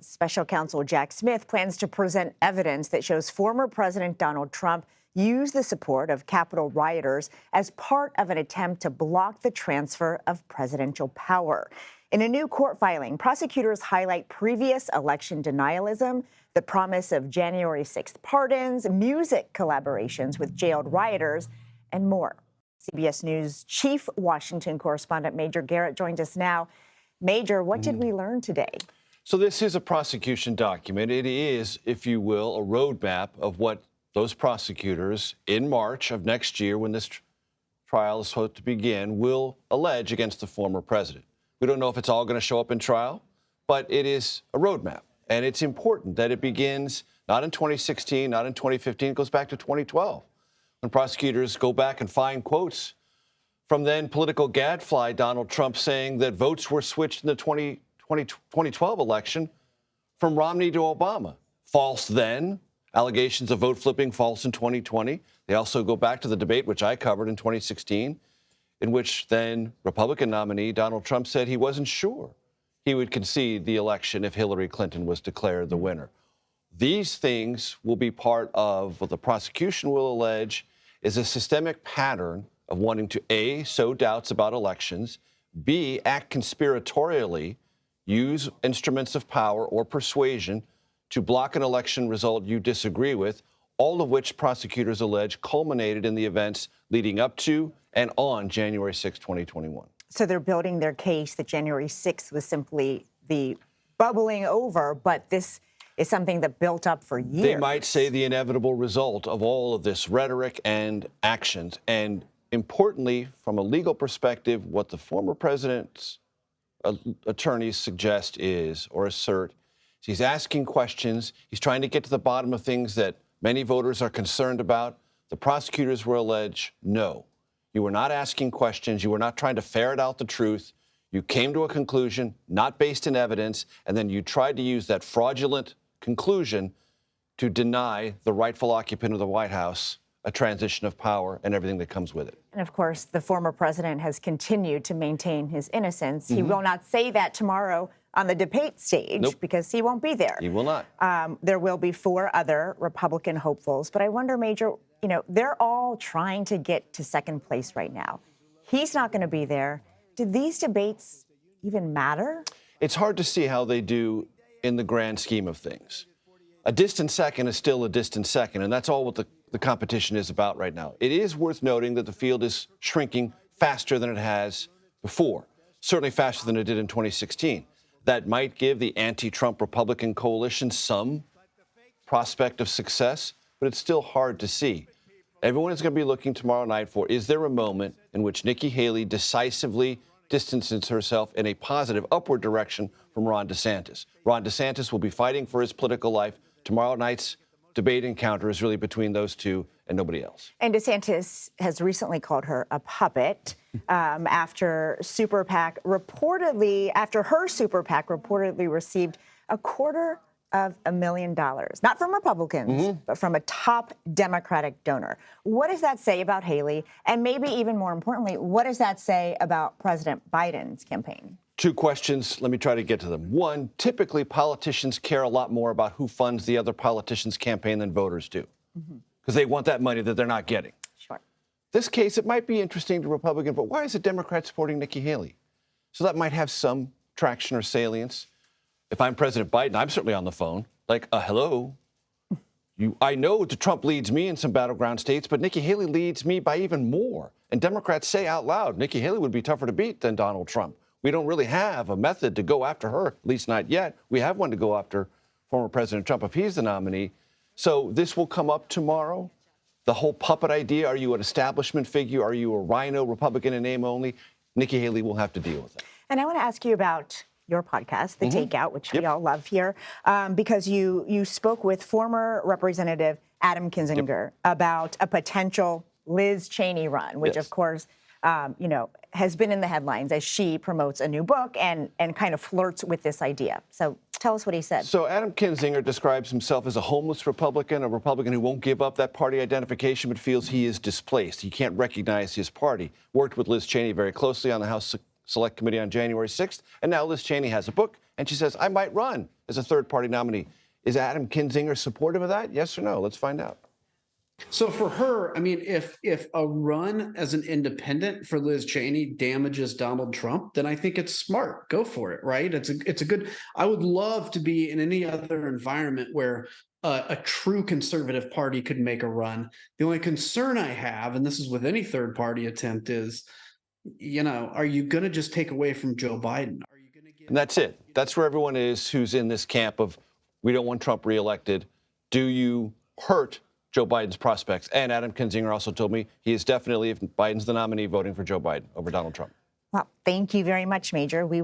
elections. Special counsel Jack Smith plans to present evidence that shows former President Donald Trump used the support of Capitol rioters as part of an attempt to block the transfer of presidential power. In a new court filing, prosecutors highlight previous election denialism, the promise of January 6th pardons, music collaborations with jailed rioters, and more. CBS News chief Washington correspondent Major Garrett joins us now. Major, what did we learn today? So this is a prosecution document. It is, if you will, a roadmap of what those prosecutors in March of next year, when this trial is supposed to begin, will allege against the former president. We don't know if it's all going to show up in trial, but it is a roadmap. And it's important that it begins not in 2016, not in 2015, it goes back to 2012, when prosecutors go back and find quotes from then political gadfly Donald Trump saying that votes were switched in the 2012 election from Romney to Obama. False then. Allegations of vote flipping, false in 2020. They also go back to the debate, which I covered in 2016, in which then Republican nominee Donald Trump said he wasn't sure he would concede the election if Hillary Clinton was declared the winner. These things will be part of what the prosecution will allege is a systemic pattern of wanting to, A, sow doubts about elections, B, act conspiratorially, use instruments of power or persuasion to block an election result you disagree with, all of which prosecutors allege culminated in the events leading up to and on January 6, 2021. So they're building their case that January 6th was simply the bubbling over, but this is something that built up for years. They might say the inevitable result of all of this rhetoric and actions. And importantly, from a legal perspective, what the former president's attorneys suggest is, or assert, he's asking questions. He's trying to get to the bottom of things that many voters are concerned about. The prosecutors will allege, no, you were not asking questions. You were not trying to ferret out the truth. You came to a conclusion not based in evidence, and then you tried to use that fraudulent conclusion to deny the rightful occupant of the White House a transition of power and everything that comes with it. And of course, the former president has continued to maintain his innocence. He will not say that tomorrow on the debate stage because he won't be there. He will not. There will be 4 other Republican hopefuls. But I wonder, Major, you know, they're all trying to get to second place right now. He's not going to be there. Do these debates even matter? It's hard to see how they do in the grand scheme of things. A distant second is still a distant second, and that's all what the competition is about right now. It is worth noting that the field is shrinking faster than it has before, certainly faster than it did in 2016. That might give the anti-Trump Republican coalition some prospect of success, but it's still hard to see. Everyone is going to be looking tomorrow night for, is there a moment in which Nikki Haley decisively distances herself in a positive upward direction from Ron DeSantis? Ron DeSantis will be fighting for his political life. Tomorrow night's debate encounter is really between those two and nobody else. And DeSantis has recently called her a puppet after her super PAC reportedly received $250,000, not from Republicans, but from a top Democratic donor. What does that say about Haley? And maybe even more importantly, what does that say about President Biden's campaign? 2 questions. Let me try to get to them. 1, typically politicians care a lot more about who funds the other politician's campaign than voters do, because they want that money that they're not getting. Sure. This case, it might be interesting to Republicans, but why is a Democrat supporting Nikki Haley? So that might have some traction or salience. If I'm President Biden, I'm certainly on the phone, like, hello. I know that Trump leads me in some battleground states, but Nikki Haley leads me by even more. And Democrats say out loud, Nikki Haley would be tougher to beat than Donald Trump. We don't really have a method to go after her, at least not yet. We have one to go after former President Trump if he's the nominee. So this will come up tomorrow. The whole puppet idea, are you an establishment figure? Are you a rhino Republican in name only? Nikki Haley will have to deal with it. And I want to ask you about your podcast, The Takeout, which we all love here, because you spoke with former Representative Adam Kinzinger about a potential Liz Cheney run, which of course, you know, has been in the headlines as she promotes a new book and kind of flirts with this idea. So tell us what he said. So Adam Kinzinger describes himself as a homeless Republican, a Republican who won't give up that party identification but feels he is displaced. He can't recognize his party. Worked with Liz Cheney very closely on the House Select Committee on January 6th, and now Liz Cheney has a book. and she says, I might run as a third-party nominee. Is Adam Kinzinger supportive of that? Yes or no? Let's find out. So for her, I mean, if a run as an independent for Liz Cheney damages Donald Trump, then I think it's smart. Go for it, right? It's a good. I would love to be in any other environment where a true conservative party could make a run. The only concern I have, and this is with any third party attempt, is, are you going to just take away from Joe Biden? Are you going to get? And that's it. That's where everyone is who's in this camp of we don't want Trump reelected. Do you hurt Joe Biden's prospects? And Adam Kinzinger also told me he is definitely, if Biden's the nominee, voting for Joe Biden over Donald Trump. Well, thank you very much, Major. We will